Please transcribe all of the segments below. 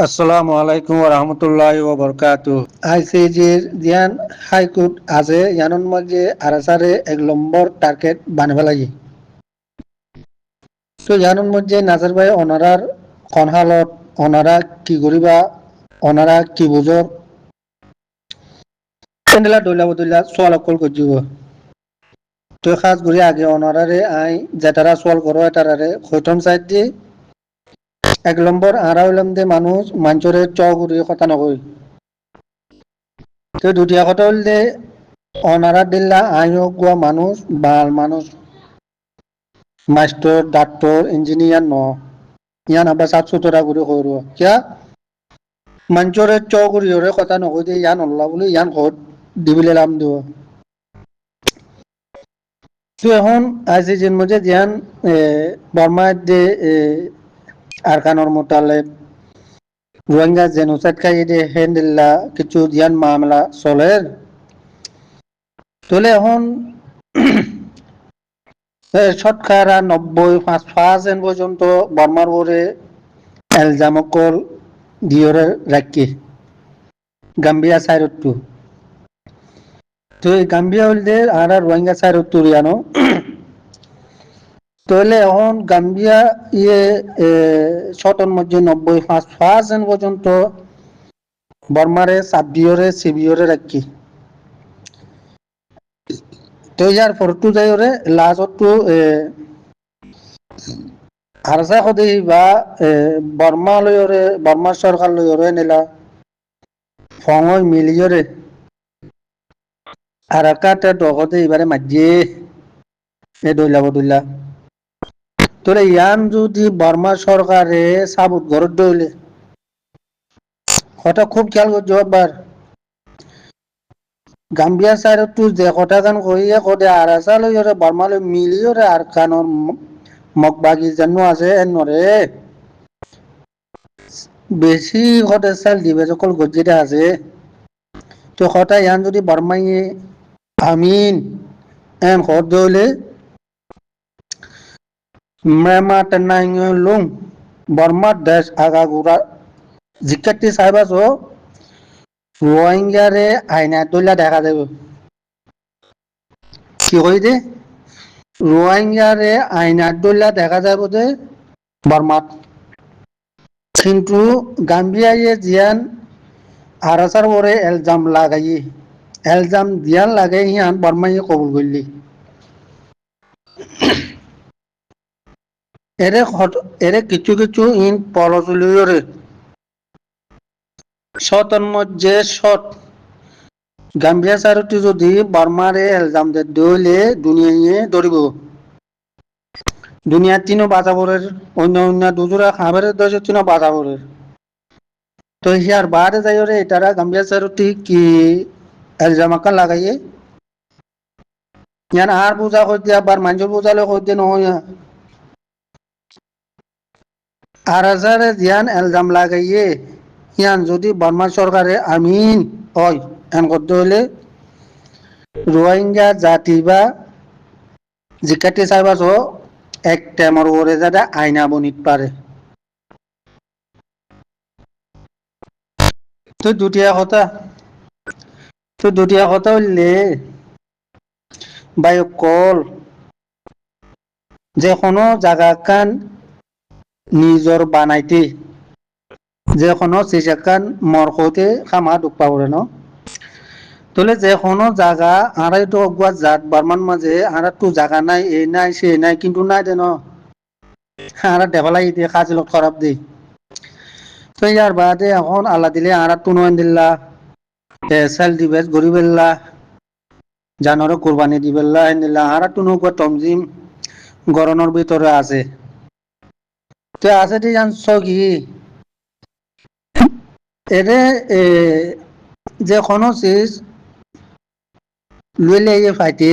আসসালামু আলাইকুম ওয়া রাহমাতুল্লাহি ওয়া বারাকাতুহু। আইসিজির জিয়ান হাইকোর্ট আছে ইয়ানোর মাঝে আরাসারে এক নম্বর টার্গেট বানাবে লাগে। তো ইয়ানোর মধ্যে নাজার ভাই ওনারার কোন হালত, ওনারা কি করিবা, ওনারা কি বুঝর, এন্ডেলা দইলা বদইলা সোয়াল কল করজিব। তো খাস করি আগে ওনারারে আই যেটারা সোয়াল করো এটারে খৈতম সাইড দিয়ে এক নম্বর আড়া হইলাম দে মানুষ মাঞ্চরে চগুরি কথা নকই। তো দুটিয়া কথা হল দে অনারা দিল্লা আইও গুয়া মানুষ বাল মানুষ মাস্টার ডাক্তার ইঞ্জিনিয়ার ন ইয়ান আবার সাফ সুতরা করে করব কিয়া মাঞ্চরে চগুরি ওরে কথা নকই দে ইয়ান অল্লাহ বলে ইয়ান ঘর দিবিলে লাম দিব। তো এখন আজি যেন মধ্যে জ্ঞান বর্মার দে আরকানোর মোতালেব রোহিঙ্গা জেনোসাইড খাই দে হেন্দিল্লা কিছু জ্ঞান মামলা চলে তোলে এখন শতকরা 95% পর্যন্ত বর্মার ওরে এলজামকল দিয়রে রাখি গাম্বিয়া সাইরট্টু। তো এই গাম্বিয়া হইলে আর রোহিঙ্গা সাইরট্টু রিয়ানো তাহলে এখন গাম্বিয়া ইয়ে শতর মধ্যে 95% পর্যন্ত বর্মারে সাবিয়রে সিবিয়রে রাখি। তো ইয়ার পরটু যাই ওরে লাস্টটু হারসা খদে বা বর্মা লয়রে বর্মা সরকার লয়রে নিলা ফঙই মিলিয়রে আর কাটা ডগতে এবারে মাঝে এ দইলা বদইলা তোরে ইয়ান যদি বর্মা সরকারে সাবুত ঘরত দইলে কথা খুব খেয়াল করছো একবার গাম্বিয়া সাইডত তু যে কথা গান কইয়া কদে আরাসা লইরে বর্মা লই মিলিয়রে আর কানর মগবাগি জানো আছে এনরে বেশি কদে চাল দিবে সকল গজ্জিটা আছে। তো কথা ইয়ান যদি বর্মাইয়ে আমিন এন খর দইলে মেমা তেনাই লুং বর্মার দেশ আগাগোড়া জিজ্ঞাসা সাহেবাস রোহিঙ্গারে আইনা দইলা দেখা যাবে কি কই দে রোহিঙ্গারে আইনা দইলা দেখা যাবে দে বর্মাত কিন্তু গাম্বিয়ায়ে জিয়ান আরাসার ওরে এলজাম লাগাই এলজাম দিয়ান লাগাই হিয়ান বর্মাইয়ে কবুল করলি এরে কিছু কিছু ইন পলচুলিয়রে শতর মধ্যে শত গাম্বিয়া সারটি যদি বর্মারে এলজাম দে দইলে দুনিয়ায় ধরিব দুনিয়া তিনও বাজাবরের অন্য অন্য দুজোড়া খাবারের দেশে তিনও বাজাবরের। তো হিয়ার বাদে যাই রে এটারা গাম্বিয়া সারটি কি এলজামাকা লাগাইয়ে ইয়ান আর বোঝা কই দিয়া বার মাঞ্জল বোঝালে কই দিয়ে নহয় আর হাজারে জিয়ান এলজাম লাগাইয়ে ইয়ান যদি বর্মা সরকারে আমিন হয় এন করতে হলে রোহিঙ্গা জাতি বা জিকাটি চাইবাস এক টেমর ওরে যাতে আইনা বনিত পারে। তো দুটিয়া কথা হইলে বায়ুকল যে কোনো জায়গা কান নিজর বানাইতে যে কোনো সিসাকান মরকতে খামা দুঃখ পাবরে ন তোলে যে কোনো জায়গা আড়াই তো অগুয়া জাত বারমান মাঝে আর তো জায়গা নাই এই নাই সে নাই কিন্তু নাই দেন আর দেখালাই দিয়ে কাজিলত খারাপ দি। তো ইয়ার বাদে এখন আল্লাহ দিলে আর তুনয়ন দিল্লা সেল দিবেস গরিবেল্লা জানরে কোরবানি দিবেল্লা দিল্লা আর তুনু তমজিম গরনের ভিতরে আছে। তো আছে দি জানছ কি এরে যে কোনো চিজ লইলে ফাইতে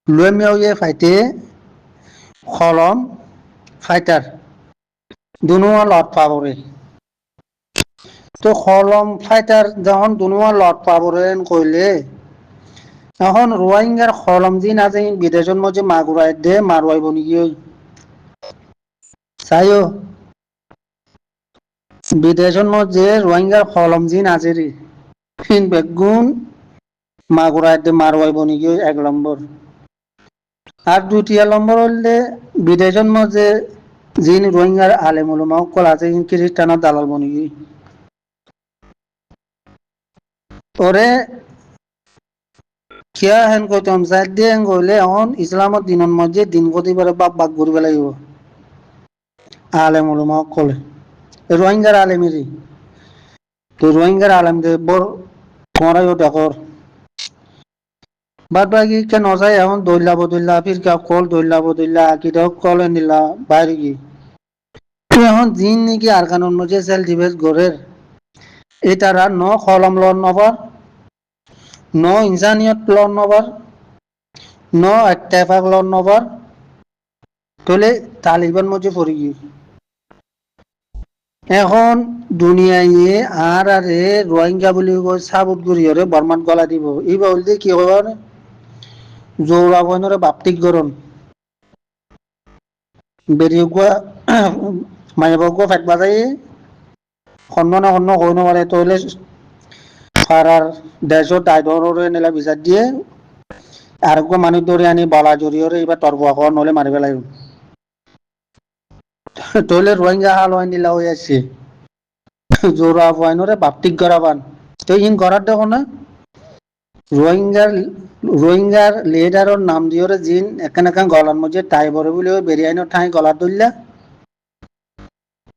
লই মেয়ে ফাইতে কলম ফাইটার দুনুয়া লট পাবরে। তো কলম ফাইটার যখন দুনুয়া লট পাবরে কইলে এখন রোহিঙ্গার কলম দিন আছে বিদেশের মধ্যে মাগুরাই দে মারুয়াই বনি গিয়ে চাইও বিদেশত মধ্যে রোহিঙ্গার কলম জিন আছে রে ফিন বেগুন মাগুরাতে মারওয়াই বনি গিয়ে 1 নম্বর। আর 2 নম্বর হলে বিদেশত মধ্যে জিন রোহিঙ্গার আলেমুলমা কল আছে খ্রিস্টানের দালাল বনি গিয়ে ওরে কিয়া হেন কইতাম চাই দিয়ে গলে এখন ইসলামত দিনের মধ্যে দিন গতি করে বাক ঘুরি পেলাইব আলেমুলমা কলে রোহিঙ্গার আলেমেরি তো রোহিঙ্গার আলেমদের বড় মরাইও দেখর বাদ বাকি কেন যায় এখন দৈলা বদৈলা ফির কা কল দৈলা বদৈলা কি দেখ কল নিলা বাইরে কি এখন জিন নাকি আর কানুন মধ্যে সেল ডিবেস গড়ের এটারা ন কলম লন নবার ন ইনসানিয়ত লন নবার ন ইত্তেফাক লন নবার তোলে তালিবান মধ্যে পড়ি গিয়ে এখন দুনিয়ায় আর আরে রোহিঙ্গা বলি সাবুত গুড়িয়রে বর্মান গলা দিব এই বলতে কি হবার জৌরা বইনরে বাপ্তিক গরণ বেরিয়ে গুয়া মায়াবগুয়া ফেট বাজাই খন্ন না খন্ন কইনো পারে তইলে ফারার দেশত দায়দরে নিলা বিচার দিয়ে আর গো মানুষ ধরে আনি বালা জড়িয়রে এবার তরবুয়া খাওয়া নলে মারি পেলাই তইলে রোহিঙ্গা হাল হয়ে নিলা হয়ে আসছে জোরা বইনরে বাপ্তিক গরাবান তো ইন গরার দেখো না রোহিঙ্গার রোহিঙ্গার লিডারের নাম দিয়রে জিন এখান এখান গলার মধ্যে টাই বড় বলে বেরিয়াইনো ঠাই গলা তুললা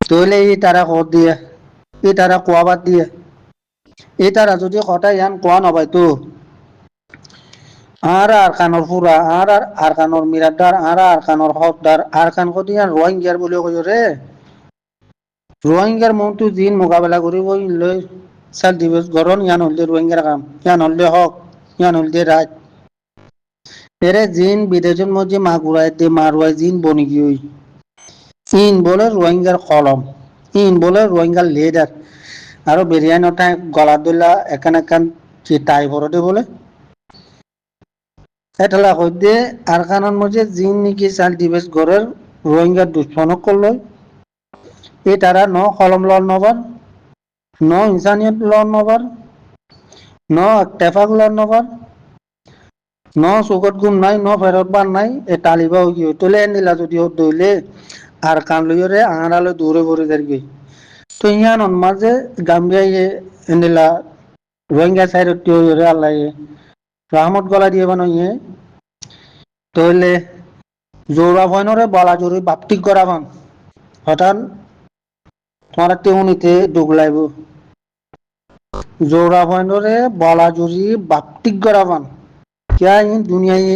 তইলে এই তারা কত দিয়ে এই তারা কোয়াবাদ দিয়ে এই তারা যদি কথা ইয়ান কোয়া নবাই তো আর কানর ফুরা আর কানর মিরাদার আর কানর হকদার আর কান কত ইয়ান রোহিঙ্গার বলে কই রে রোহিঙ্গার মনটো জিন মোকাবেলা কৰিব লৈ চাল দিবস গরণ ইয়ান হলদে রোহিঙ্গার কাম ইয়ান হলদে হক ইয়ান হলদে রাজ এরে জিন বিদেশের মধ্যে মাগুরাই দে মারুয়াই জিন বনি গিয়ে ইন বলে রোহিঙ্গার কলম ইন বলে রোহিঙ্গার লিডার আরো বিরিয়ানি ওঠাই গলা দিলা একান একান টাই ভরতে বলে এটালা হইতে আর কানের মধ্যে জিন নাকি চাল দিবস গড়ের রোহিঙ্গার দুশ্মনক করল এই তারা ন কলম লন নবার ন ইনসানিয়ত লন নবার ন টেফাক লন নবার ন চৌকত গুম নাই ন ফেরত বান নাই এ তালিবা হই তোলে নিলা যদি দইলে আর কান লইরে আঙারালে দৌড়ে ভরে যারগি তো ইয়ান মাঝে গাম্বিয়া নিলা রোহিঙ্গা সাইড টিওরে আল্লাহ রহমত গলা দিয়ে বানাইয়ে তইলে জোরা ভয়নরে বলা জোরে বাপ্তিক করাবান হঠাৎ তোমার তেউনিতে ডুগলাইব জোরা ভয়নরে বলা জোরি বাপ্তিক করাবান কিয়া ইন দুনিয়ায়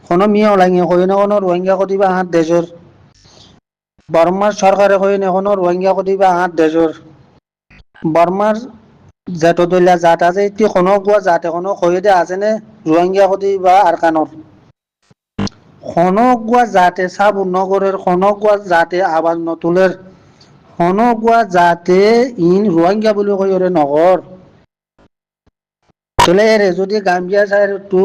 কোনো মিয়া লাগে কই না কোনো রোহিঙ্গা কতিবা হাত দেশর বর্মার সরকারে কই না কোনো রোহিঙ্গা কতিবা হাত দেশর বর্মার যত দলিয়া জাত আছে এটি কোনো গুয়া জাতে কোনো কই দে আছে নে রোহিঙ্গা কতিবা আর কানর কোনো গুয়া জাতে সাব নগরের কোনো গুয়া জাতে আবাজ নতুলের কোনো গুয়া জাতে ইন রোহিঙ্গা বলে কই ওরে নগর চলে রে যদি গাম্বিয়া সাইড টু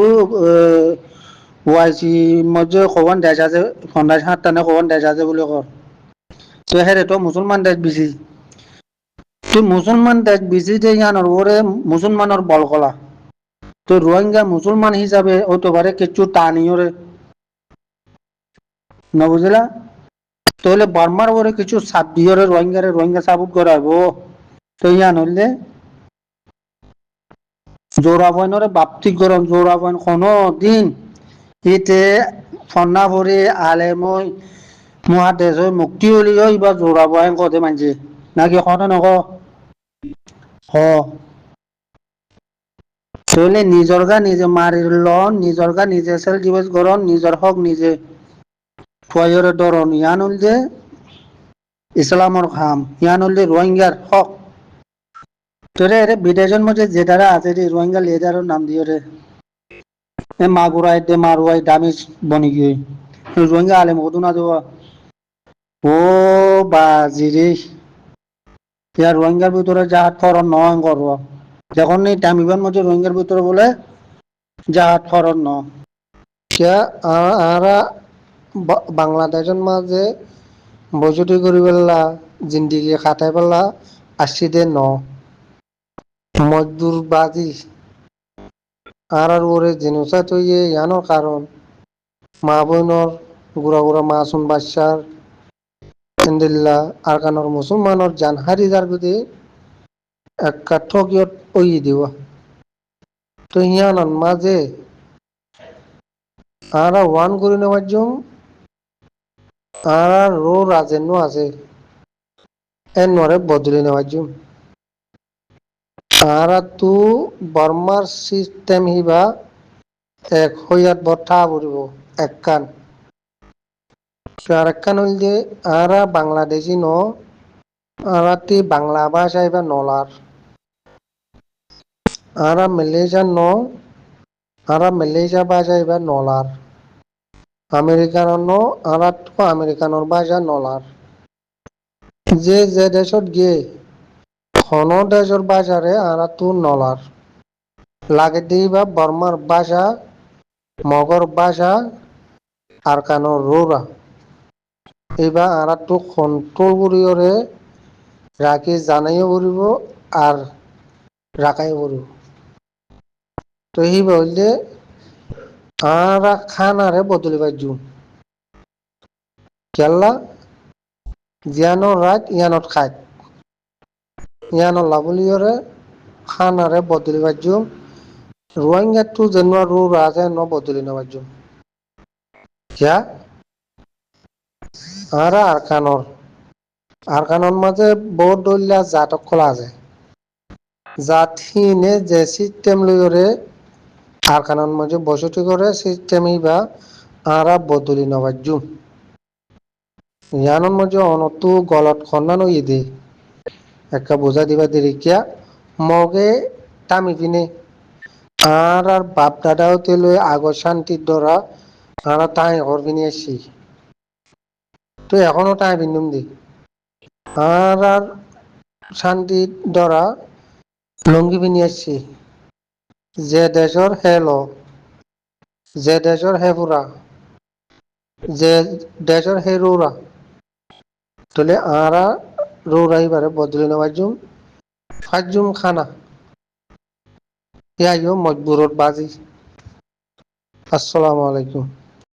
ওয়াইসি মধ্যে খবন দেশ আছে 50-60 খবন দেশ আছে বলে কর তো হেরে তো মুসলমান দেশ বেশি তুই মুসলমান দেশ বেশি দে ইয়ানোর ওরে মুসলমানের বল কলা তো রোহিঙ্গা মুসলমান হিসাবে হতে পারে কিছু টানিওরে না বুঝলা তাহলে বর্মার ওরে কিছু সাপ দিয়রে রোহিঙ্গা সাবুত করাবো তো ইয়ান হইলে জোরা বইনরে বাপ্তিক গরম জোরা বইন কোনো দিন ইতে ফন্না ভরে আলেমই মহাদেশ মুক্তি হলি বা জোরা বইন কদে মানছে নাকি কথা নক হ তাহলে নিজর গা নিজে মারির লন নিজর গা নিজে সেল দিবস গরম নিজর হক নিজে ফয়রে দরন ইয়ান হল যে ইসলামর খাম ইয়ান হল যে রোহিঙ্গার হক তোরে এরে বিদেশের মধ্যে যেটারা আছে রে রোহিঙ্গা লিডারের নাম দিয়ে রে এ মাগুরাই দে মারুয়াই দামিস বনি গিয়ে রোহিঙ্গা আলেম কত না দেওয়া ও বাজি রে ইয়ার রোহিঙ্গার ভিতরে জাহাজ ফরন নয় করব যখন এই টাইমিবার মধ্যে রোহিঙ্গার ভিতরে বলে জাহাজ ফরন ন কে আর বাংলাদেশের মাঝে বসতি করি পেলা জিন্দিগি খাটাই পেলা আসছি দে ন মজদুর বাজি আর ওরে জিনুসা তো ইয়ানোর কারণ মা বোনর গুড়া গুড়া মাসুম বাচ্চার এন্দিল্লা আরকানোর মুসলমানর জানহারি যার গদি একটা ঠকিয়ত ওই দিব তো ইয়ানন মাঝে আরা ওয়ান করে নেওয়ার জন্য আর রো রাজেন্য আছে এন নরে বদলে নেওয়ার জন্য আর তু বর্মার সিস্টেম হিবা এক হইয়াত বঠা পড়িব একখান আর একখান হইল যে আরা বাংলাদেশি ন আরাতি বাংলা ভাষা এবার নলার আরা মালয়েশিয়ার ন আরা মালয়েশিয়া ভাষা এবার নলার আমেরিকার ন আরা তো আমেরিকানোর ভাষা নলার যে যে দেশত গিয়ে কোন দেশের ভাষারে আরা তো নলার লাগে দিবা বর্মার ভাষা মগর ভাষা আর কানো রোরা এইবার আরা তো কন্ট্রোল করিওরে রাখি জানাইও পড়িব আর রাখাই পড়িব তো এই বললে আরা খানারে বদলি পাইছু কেলা জিয়ানোর রাত ইয়ানত খায় ইয়ানো লাবলিয়রে খানারে বদলি পাইছু রোহিঙ্গা তো যেন রো রাজে ন বদলি না পাইছু যা আরা আরকানোর মাঝে বহুত দলিয়া জাতক খোলা আছে জাতিনে যে সিস্টেম লইরে আরকানোর মাঝে বসতি করে সিস্টেম বা আরা বদলি নবাজু ইয়ানোর মাঝে অনতু গলত খন্দানো ইদে একটা বোঝা দিবা দেরিকিয়া মগে টামি পিনে আর বাপ দাদাও তেলে আগর শান্তির দ্বারা আর তাই ঘর কিনে আসছি তো এখনো তাই বিন্দুম দি আর শান্তির দ্বারা লঙ্গি পিনে আসছি যে দেশর হেল যে দেশর হেপুরা যে দেশর হে রৌরা তাহলে আরা রৌরা এবারে বদলে নেওয়ার জন্য ফাজুম খানা ইয়াইও মজবুরত বাজি আসসালামু আলাইকুম